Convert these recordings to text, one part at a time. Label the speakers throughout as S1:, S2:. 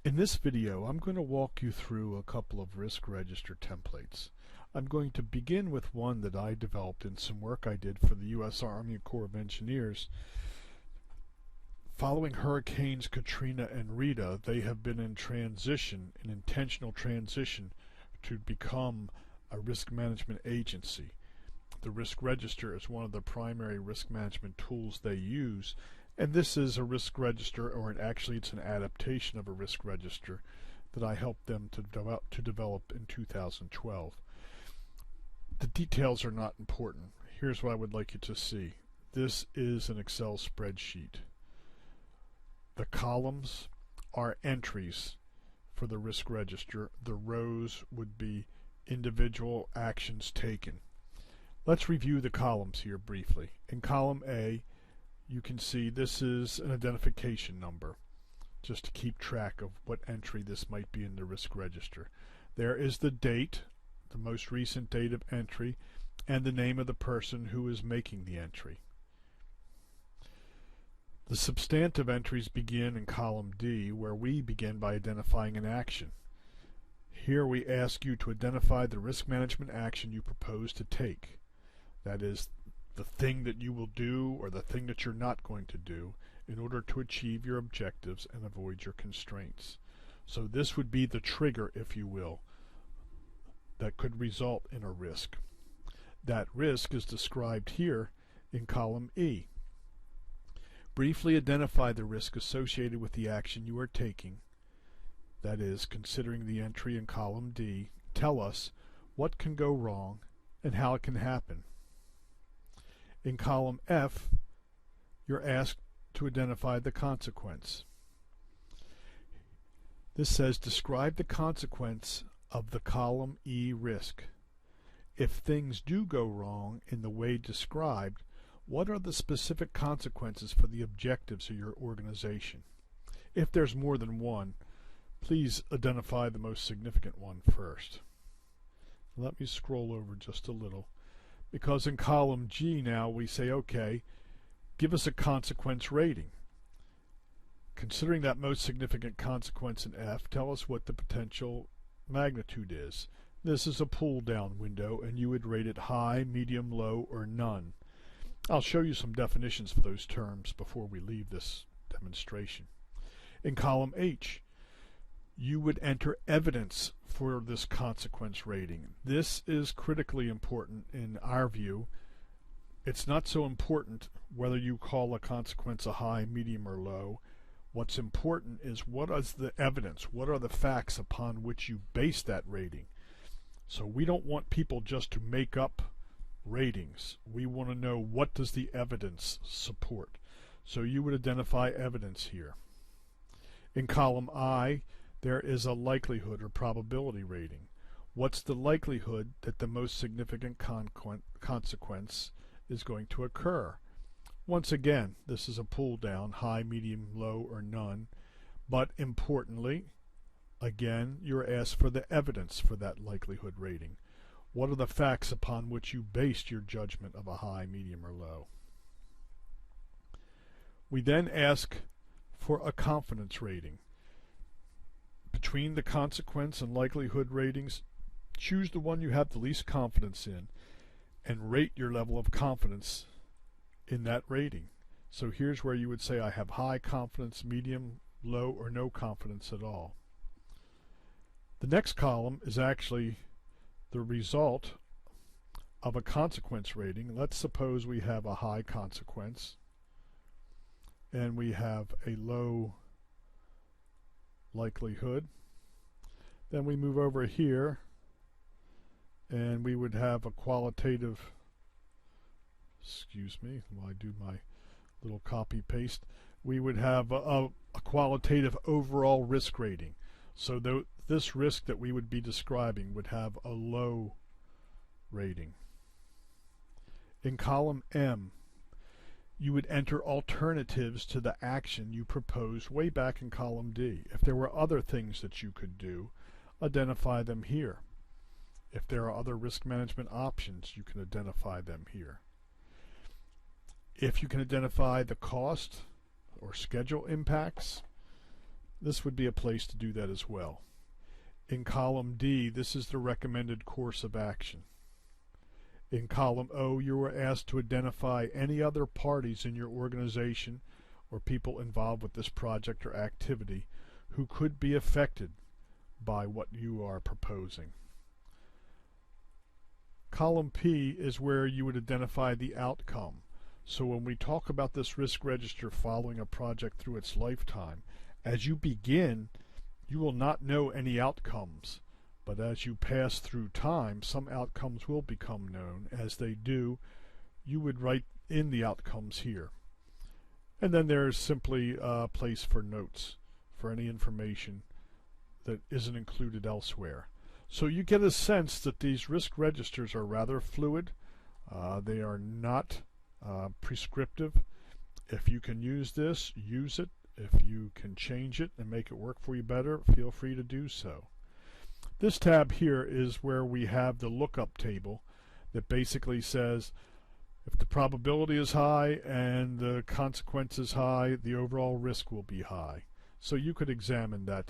S1: In this video, I'm going to walk you through a couple of risk register templates. I'm going to begin with one that I developed in some work I did for the U.S. Army Corps of Engineers. Following Hurricanes Katrina and Rita, they have been in transition, an intentional transition, to become a risk management agency. The risk register is one of the primary risk management tools they use, and this is a risk register, or actually it's an adaptation of a risk register that I helped them to develop in 2012. The details are not important. Here's what I would like you to see. This is an Excel spreadsheet. The columns are entries for the risk register. The rows would be individual actions taken. Let's review the columns here briefly. In column A, you can see this is an identification number, just to keep track of what entry this might be in the risk register. There is the date, the most recent date of entry, and the name of the person who is making the entry. The substantive entries begin in column D, where we begin by identifying an action. Here we ask you to identify the risk management action you propose to take. That is, the thing that you will do or the thing that you're not going to do in order to achieve your objectives and avoid your constraints. So this would be the trigger, if you will, that could result in a risk. That risk is described here in column E. Briefly identify the risk associated with the action you are taking. That is, considering the entry in column D, tell us what can go wrong and how it can happen. In column F, you're asked to identify the consequence. This says describe the consequence of the column E risk. If things do go wrong in the way described, what are the specific consequences for the objectives of your organization? If there's more than one, please identify the most significant one first. Let me scroll over just a little, because in column G now we say, okay, give us a consequence rating. Considering that most significant consequence in F, tell us what the potential magnitude is. This is a pull down window, and you would rate it high, medium, low, or none. I'll show you some definitions for those terms before we leave this demonstration. In column H, you would enter evidence for this consequence rating. This is critically important in our view. It's not so important whether you call a consequence a high, medium, or low. What's important is what is the evidence, what are the facts upon which you base that rating. So we don't want people just to make up ratings. We want to know, what does the evidence support? So you would identify evidence here. In column I, there is a likelihood or probability rating. What's the likelihood that the most significant consequence is going to occur? Once again, this is a pull down, high, medium, low, or none. But importantly, again, you're asked for the evidence for that likelihood rating. What are the facts upon which you based your judgment of a high, medium, or low? We then ask for a confidence rating. Between the consequence and likelihood ratings, choose the one you have the least confidence in and rate your level of confidence in that rating. So here's where you would say I have high confidence, medium, low, or no confidence at all. The next column is actually the result of a consequence rating. Let's suppose we have a high consequence and we have a low likelihood. Then we move over here and we would have a qualitative, excuse me while I do my little copy paste, we would have a qualitative overall risk rating. So this risk that we would be describing would have a low rating. In column M, you would enter alternatives to the action you proposed way back in column D. If there were other things that you could do, identify them here. If there are other risk management options, you can identify them here. If you can identify the cost or schedule impacts, this would be a place to do that as well. In column D, this is the recommended course of action. In column O, you are asked to identify any other parties in your organization or people involved with this project or activity who could be affected by what you are proposing. Column P is where you would identify the outcome. So when we talk about this risk register following a project through its lifetime, as you begin, you will not know any outcomes. But as you pass through time, some outcomes will become known. As they do, you would write in the outcomes here. And then there's simply a place for notes for any information that isn't included elsewhere. So you get a sense that these risk registers are rather fluid. They are not prescriptive. If you can use this, use it. If you can change it and make it work for you better, feel free to do so. This tab here is where we have the lookup table that basically says if the probability is high and the consequence is high, the overall risk will be high. So you could examine that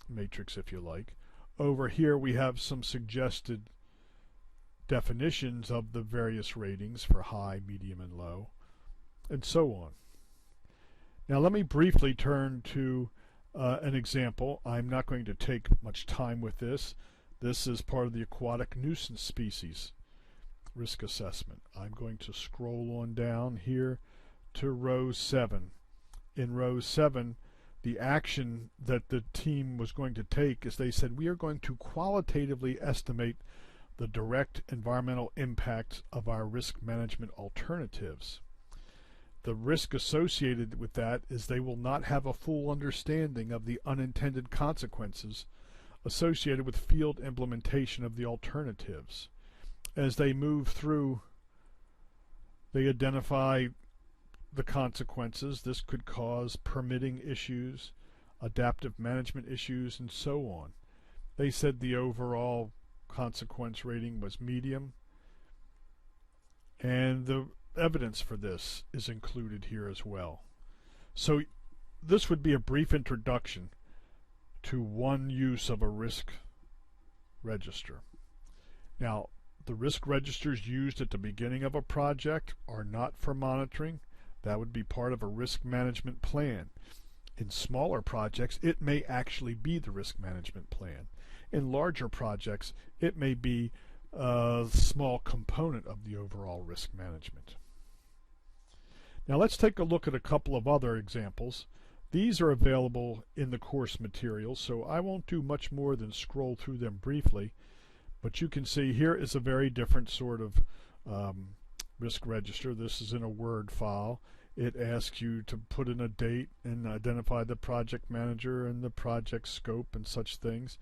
S1: matrix if you like. Over here we have some suggested definitions of the various ratings for high, medium, and low, and so on. Now let me briefly turn to an example. I'm not going to take much time with this. This is part of the aquatic nuisance species risk assessment. I'm going to scroll on down here to row 7. In row 7, the action that the team was going to take is they said we are going to qualitatively estimate the direct environmental impacts of our risk management alternatives. The risk associated with that is they will not have a full understanding of the unintended consequences associated with field implementation of the alternatives. As they move through, they identify the consequences. This could cause permitting issues, adaptive management issues, and so on. They said the overall consequence rating was medium, and the evidence for this is included here as well. So this would be a brief introduction to one use of a risk register. Now, the risk registers used at the beginning of a project are not for monitoring. That would be part of a risk management plan. In smaller projects, it may actually be the risk management plan. In larger projects, it may be a small component of the overall risk management. Now let's take a look at a couple of other examples. These are available in the course materials, so I won't do much more than scroll through them briefly. But you can see here is a very different sort of risk register. This is in a Word file. It asks you to put in a date and identify the project manager and the project scope and such things.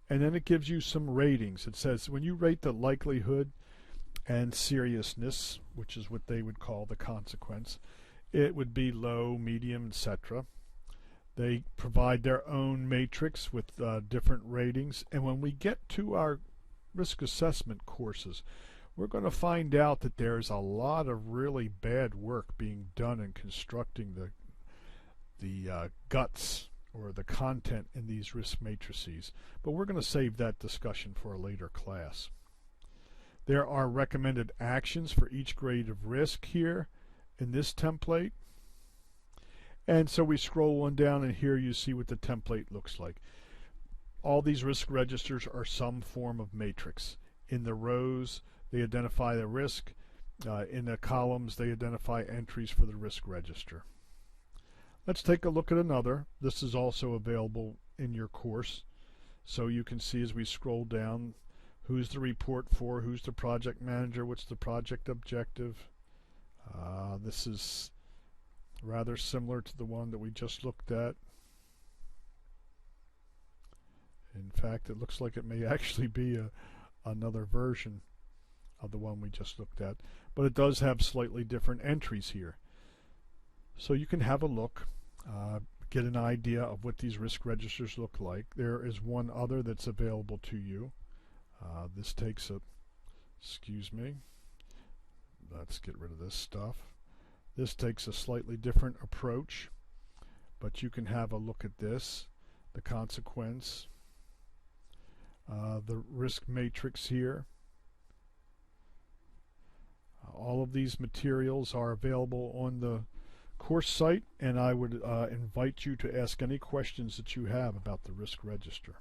S1: And then it gives you some ratings. It says when you rate the likelihood and seriousness, which is what they would call the consequence, it would be low, medium, etc. They provide their own matrix with different ratings. And when we get to our risk assessment courses, we're going to find out that there's a lot of really bad work being done in constructing the guts or the content in these risk matrices. But we're going to save that discussion for a later class. There are recommended actions for each grade of risk here in this template. And so we scroll on down, and here you see what the template looks like. All these risk registers are some form of matrix. In the rows, they identify the risk. In the columns, they identify entries for the risk register. Let's take a look at another. This is also available in your course. So you can see as we scroll down, who's the report for, who's the project manager, what's the project objective. This is rather similar to the one that we just looked at. In fact, it looks like it may actually be another version of the one we just looked at, but it does have slightly different entries here. So you can have a look, get an idea of what these risk registers look like. There is one other that's available to you. This takes a, excuse me, let's get rid of this stuff. This takes a slightly different approach. but you can have a look at this, the consequence, the risk matrix here. All of these materials are available on the course site, and I would invite you to ask any questions that you have about the risk register.